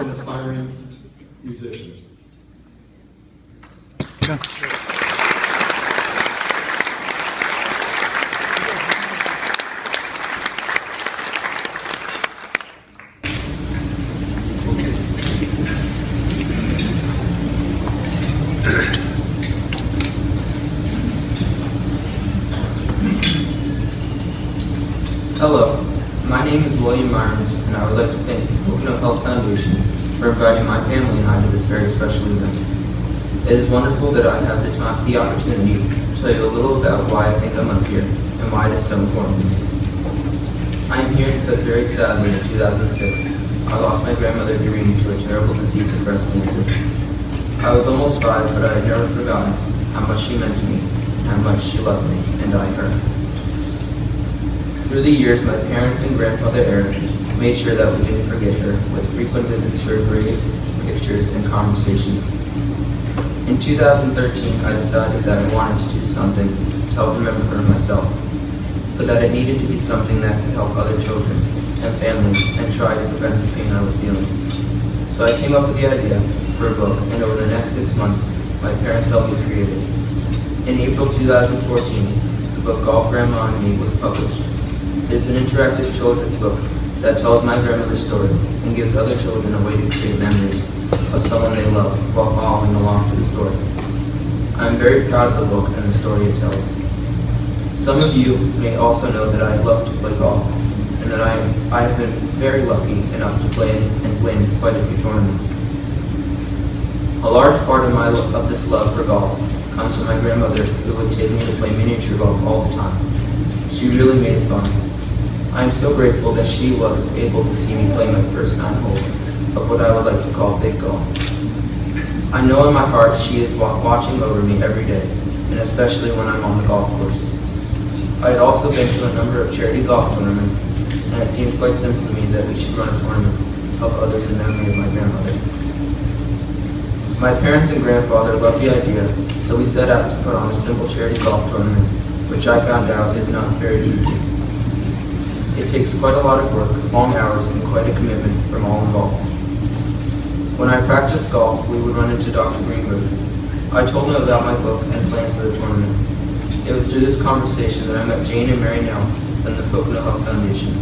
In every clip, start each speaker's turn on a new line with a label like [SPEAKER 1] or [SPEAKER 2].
[SPEAKER 1] also an aspiring musician.
[SPEAKER 2] Hello, my name is William Myers, and I would like to thank the Pocono Health Foundation for inviting my family and I to this very special event. It is wonderful that I have the opportunity to tell you a little about why I think I'm up here and why it is so important to me. I am here because very sadly in 2006, I lost my grandmother Doreen to a terrible disease of breast cancer. I was almost 5, but I had never forgotten how much she meant to me and how much she loved me and I her. Through the years, my parents and grandfather Eric made sure that we didn't forget her with frequent visits to her grave, pictures, and conversation. In 2013, I decided that I wanted to do something to help remember her myself, but that it needed to be something that could help other children and families and try to prevent the pain I was feeling. So I came up with the idea for a book, and over the next 6 months, my parents helped me create it. In April 2014, the book Golf Grandma and Me was published. It is an interactive children's book that tells my grandmother's story and gives other children a way to create memories of someone they love while following along to the story. I am very proud of the book and the story it tells. Some of you may also know that I love to play golf and that I have been very lucky enough to play and win quite a few tournaments. A large part of this love for golf comes from my grandmother, who would take me to play miniature golf all the time. She really made it fun. I am so grateful that she was able to see me play my first 9 holes of what I would like to call big golf. I know in my heart she is watching over me every day, and especially when I'm on the golf course. I had also been to a number of charity golf tournaments, and it seemed quite simple to me that we should run a tournament to help others in memory of my grandmother. My parents and grandfather loved the idea, so we set out to put on a simple charity golf tournament, which I found out is not very easy. It takes quite a lot of work, long hours, and quite a commitment from all involved. When I practiced golf, we would run into Dr. Greenberg. I told him about my book and plans for the tournament. It was through this conversation that I met Jane and Mary Nell from the Pocono Health Foundation.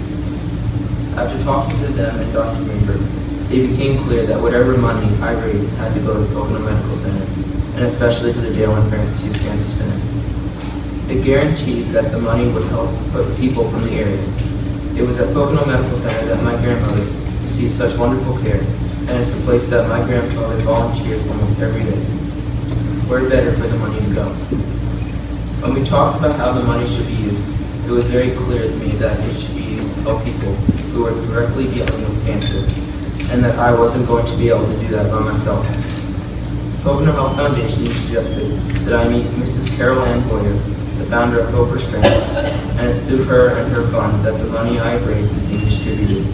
[SPEAKER 2] After talking to them and Dr. Greenberg, it became clear that whatever money I raised had to go to the Pocono Medical Center, and especially to the Dale and Francis Hughes Cancer Center. It guaranteed that the money would help people from the area. It was at Pocono Medical Center that my grandmother received such wonderful care, and it's the place that my grandfather volunteers almost every day. Where better for the money to go? When we talked about how the money should be used, it was very clear to me that it should be used to help people who are directly dealing with cancer, and that I wasn't going to be able to do that by myself. Pocono Health Foundation suggested that I meet Mrs. Carol Ann Boyer, the founder of Hope Restraint, and through her and her fund that the money I have raised is being distributed.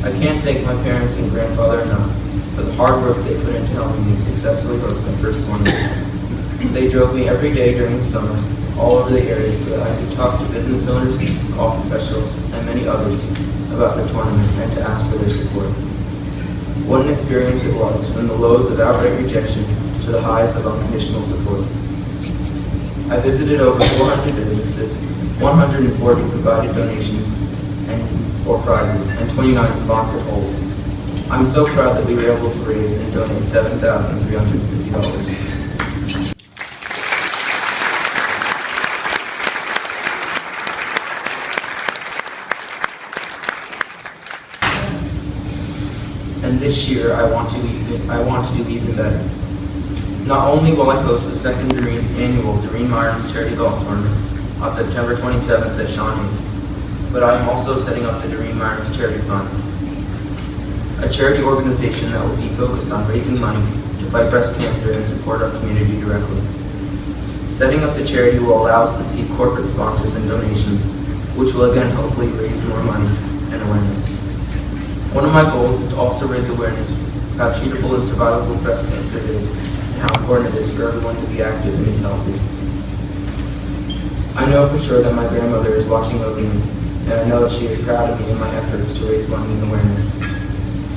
[SPEAKER 2] I can't thank my parents and grandfather enough for the hard work they put into helping me successfully host my first tournament. They drove me every day during the summer all over the area so that I could talk to business owners, golf professionals, and many others about the tournament and to ask for their support. What an experience it was, from the lows of outright rejection to the highs of unconditional support. I visited over 400 businesses, 140 provided donations or prizes, and 29 sponsored holes. I'm so proud that we were able to raise and donate $7,350. And this year, I want to do even better. Not only will I host the second annual Doreen Myers Charity Golf Tournament on September 27th at Shawnee, but I am also setting up the Doreen Myers Charity Fund, a charity organization that will be focused on raising money to fight breast cancer and support our community directly. Setting up the charity will allow us to seek corporate sponsors and donations, which will again hopefully raise more money and awareness. One of my goals is to also raise awareness about treatable and survivable breast cancer is and how important it is for everyone to be active and be healthy. I know for sure that my grandmother is watching over me, and I know that she is proud of me in my efforts to raise money and awareness.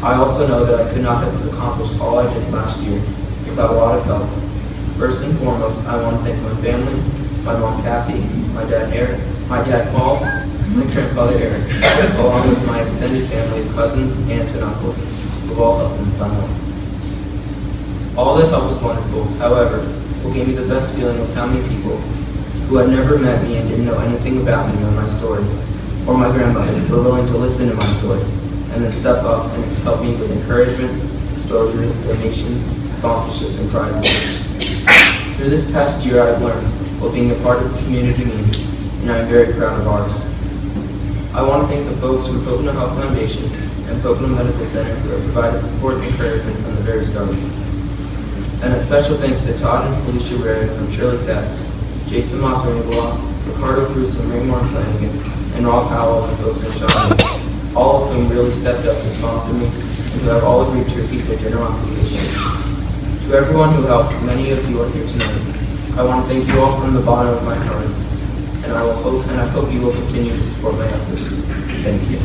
[SPEAKER 2] I also know that I could not have accomplished all I did last year without a lot of help. First and foremost, I want to thank my family, my mom Kathy, my dad Paul, and my grandfather Aaron, along with my extended family of cousins, aunts, and uncles who have all helped in some way. All that help was wonderful. However, what gave me the best feeling was how many people who had never met me and didn't know anything about me or my story, or my grandmother, were willing to listen to my story and then step up and help me with encouragement, exposure, donations, sponsorships, and prizes. Through this past year, I've learned what being a part of the community means, and I'm very proud of ours. I want to thank the folks from Pocono Health Foundation and Pocono Medical Center who have provided support and encouragement from the very start. And a special thanks to Todd and Felicia Rarick from Shirley Katz, Jason Moss-Rainbow, Ricardo Cruz and Raymore Flanagan, and Rob Powell and folks in Shawnee, all of whom really stepped up to sponsor me and who have all agreed to repeat their generosity this year. To everyone who helped, many of you are here tonight. I want to thank you all from the bottom of my heart, and I hope you will continue to support my efforts. Thank you.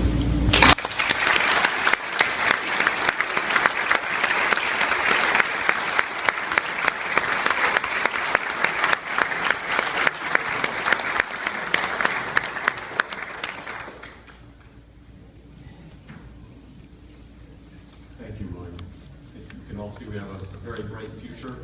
[SPEAKER 1] Thank you, Ryan. You can all see we have a very bright future.